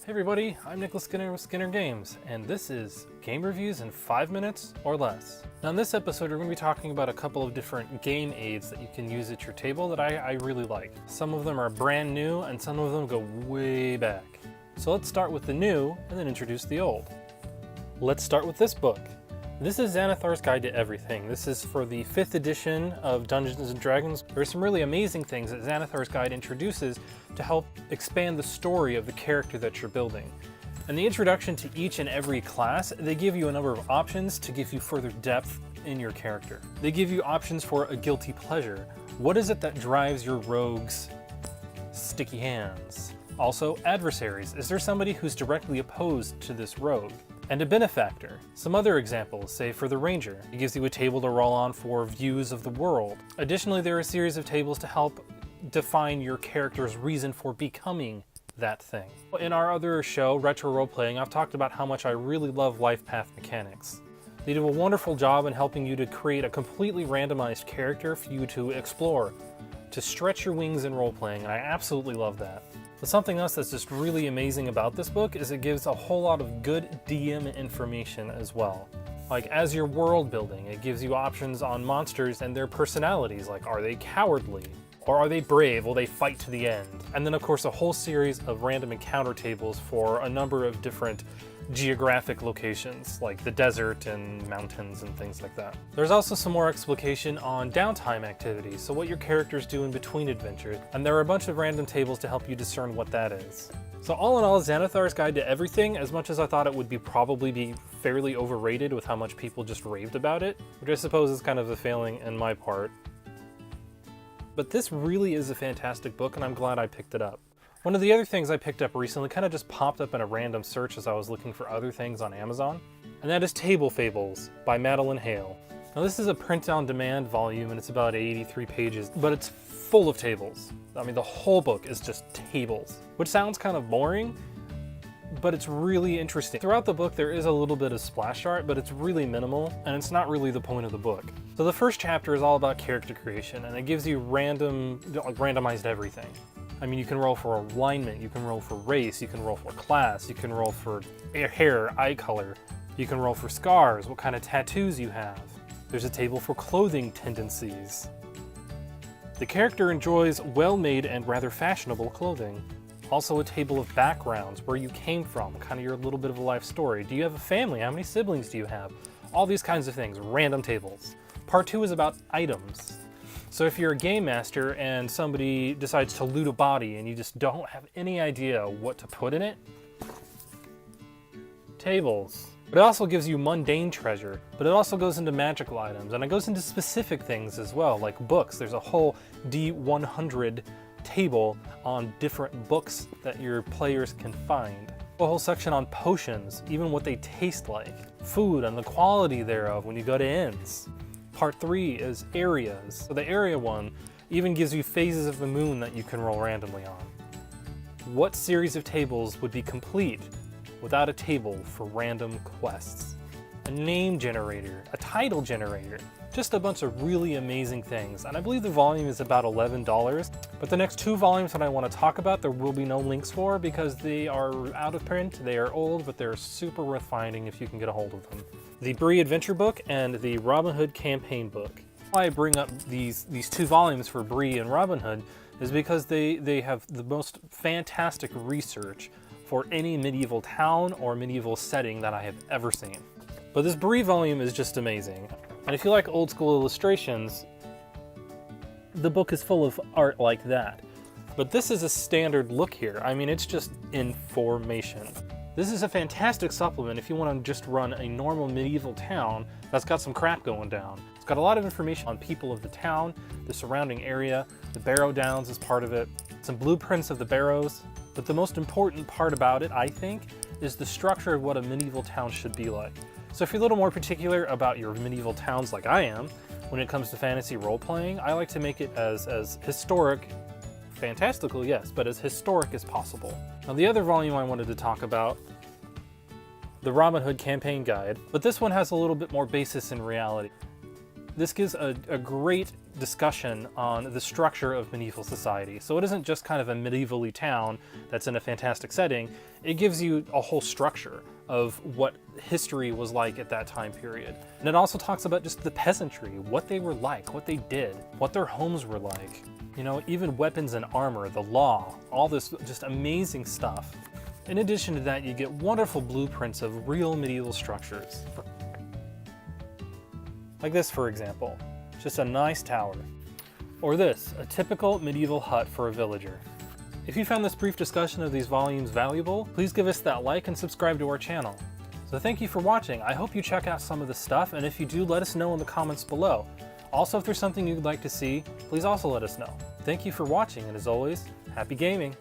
Hey everybody, I'm Nicholas Skinner with Skinner Games, and this is Game Reviews in 5 minutes or less. Now in this episode we're going to be talking about a couple of different game aids that you can use at your table that I really like. Some of them are brand new and some of them go way back. So let's start with the new and then introduce the old. Let's start with this book. This is Xanathar's Guide to Everything. This is for the 5th edition of Dungeons & Dragons. There are some really amazing things that Xanathar's Guide introduces to help expand the story of the character that you're building. In the introduction to each and every class, they give you a number of options to give you further depth in your character. They give you options for a guilty pleasure. What is it that drives your rogue's sticky hands? Also, adversaries. Is there somebody who's directly opposed to this rogue? And a benefactor. Some other examples, say for the ranger. It gives you a table to roll on for views of the world. Additionally, there are a series of tables to help define your character's reason for becoming that thing. In our other show, Retro Role Playing, I've talked about how much I really love life path mechanics. They do a wonderful job in helping you to create a completely randomized character for you to explore, to stretch your wings in role playing, and I absolutely love that. But something else that's just really amazing about this book is it gives a whole lot of good DM information as well. Like as you're world building, it gives you options on monsters and their personalities, like are they cowardly? Or are they brave? Will they fight to the end? And then of course a whole series of random encounter tables for a number of different geographic locations, like the desert and mountains and things like that. There's also some more explication on downtime activities, so what your characters do in between adventures, and there are a bunch of random tables to help you discern what that is. So all in all, Xanathar's Guide to Everything, as much as I thought it would probably be fairly overrated with how much people just raved about it, which I suppose is kind of a failing in my part. But this really is a fantastic book, and I'm glad I picked it up. One of the other things I picked up recently kind of just popped up in a random search as I was looking for other things on Amazon, and that is Table Fables by Madeline Hale. Now this is a print-on-demand volume and it's about 83 pages, but it's full of tables. I mean, the whole book is just tables, which sounds kind of boring, but it's really interesting. Throughout the book there is a little bit of splash art, but it's really minimal, and it's not really the point of the book. So the first chapter is all about character creation, and it gives you randomized everything. I mean, you can roll for alignment, you can roll for race, you can roll for class, you can roll for hair, eye color, you can roll for scars, what kind of tattoos you have. There's a table for clothing tendencies. The character enjoys well-made and rather fashionable clothing. Also a table of backgrounds, where you came from, kind of your little bit of a life story. Do you have a family? How many siblings do you have? All these kinds of things, random tables. Part 2 is about items. So if you're a game master and somebody decides to loot a body and you just don't have any idea what to put in it, tables. But it also gives you mundane treasure, but it also goes into magical items, and it goes into specific things as well, like books. There's a whole D100 table on different books that your players can find. A whole section on potions, even what they taste like, food and the quality thereof when you go to inns. Part 3 is areas. So the area one even gives you phases of the moon that you can roll randomly on. What series of tables would be complete without a table for random quests? A name generator, a title generator, just a bunch of really amazing things. And I believe the volume is about $11, but the next 2 volumes that I want to talk about, there will be no links for because they are out of print, they are old, but they're super worth finding if you can get a hold of them. The Bree Adventure Book and the Robin Hood Campaign Book. Why I bring up these 2 volumes for Bree and Robin Hood is because they have the most fantastic research for any medieval town or medieval setting that I have ever seen. But this Bree volume is just amazing. And if you like old school illustrations, the book is full of art like that. But this is a standard look here. I mean, it's just information. This is a fantastic supplement if you want to just run a normal medieval town that's got some crap going down. It's got a lot of information on people of the town, the surrounding area, the Barrow Downs is part of it, some blueprints of the barrows. But the most important part about it, I think, is the structure of what a medieval town should be like. So if you're a little more particular about your medieval towns like I am, when it comes to fantasy role-playing, I like to make it as historic, fantastical, yes, but as historic as possible. Now the other volume I wanted to talk about, the Robin Hood Campaign Guide, but this one has a little bit more basis in reality. This gives a great discussion on the structure of medieval society. So it isn't just kind of a medievally town that's in a fantastic setting, it gives you a whole structure of what history was like at that time period. And it also talks about just the peasantry, what they were like, what they did, what their homes were like. You know, even weapons and armor, the law, all this just amazing stuff. In addition to that, you get wonderful blueprints of real medieval structures. Like this, for example, just a nice tower. Or this, a typical medieval hut for a villager. If you found this brief discussion of these volumes valuable, please give us that like and subscribe to our channel. So thank you for watching. I hope you check out some of this stuff, and if you do, let us know in the comments below. Also, if there's something you'd like to see, please also let us know. Thank you for watching, and as always, happy gaming!